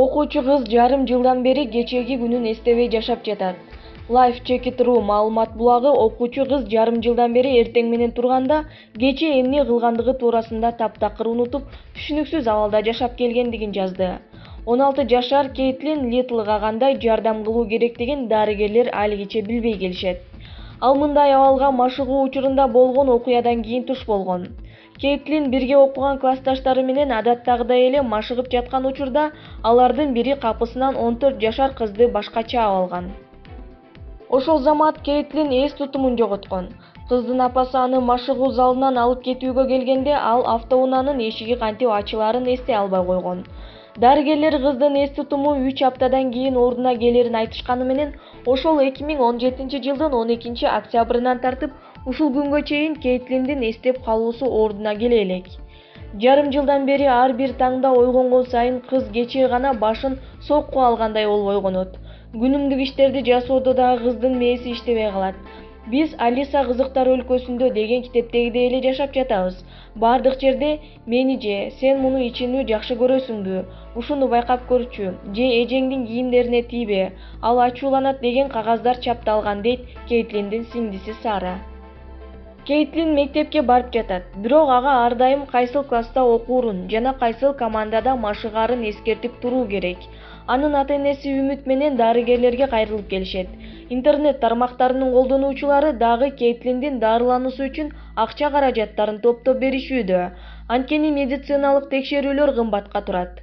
Окуучу кыз жарым жылдан бери кечеги күнүн эстебей жашап жатат. LifeCheckit.ru маалымат булагы окуучу кыз жарым жылдан бери эртең менен турганда кече эмне кылгандыгы туурасында таптакыр унутуп, түшүнүксүз абалда жашап келгендигин жазды. 16 жашар Кейтлин Литлга кандай жардам кылуу керектигин дарыгерлер алигиче билбей келишет. Ал мындай абалга машыгуу учурунда болгон окуядан кийин туш болгон. Кейтлин бирге окуган классташтары менен адаттагыдай эле машыгып жаткан учурда алардын бири капысынан 14 жашар кызды башкача алган. Ошол замат Кейтлин эс тутумун жоготкон. Кыздын апасы аны машыгуу залынан алып кетүүгө келгенде ал автоунаанын эшиги кантип ачылаарын эстей албай койгон. Дарыгерлер кыздын эс тутуму 3 аптадан кийин ордуна келерин айтышканы менен, ошол 2017 жылдын 12 октябрынан тартып ушул күнгө чейин Кейтлиндин эстеп калуусу ордуна келе элек. Жарым жылдан бери ар бир таңда ойгонгон сайын кыз кечээ гана башын сокку алгандай болуп ойгонот. Күнүмдүк иштерди жасоодо дагы кыздын мээси иштебей калат. Биз Алиса кызыктар өлкөсүндө деген китептегидей эле жашап жатабыз. Бардык жерде мени же, сен муну ичүүнү жакшы көрөсүңбү, ушуну байкап көрчү, же эжеңдин кийимдерине тийбе, ал ачууланат деген кагаздар чапталган, дейт Кейтлиндин сиңдиси Сара. Кейтлин мектепке барып жатат, бирок ага ар дайым кайсыл класста окуурун жана кайсыл командада машыгаарын эскертип туруу керек. Анын ата-энеси үмүт менен дарыгерлерге кайрылып келишет. Интернет тармактарынын колдонуучулары дагы Кейтлиндин дарылануусу үчүн акча каражаттарын топтоп беришүүдө. Анткени медициналык текшерүүлөр кымбатка турат.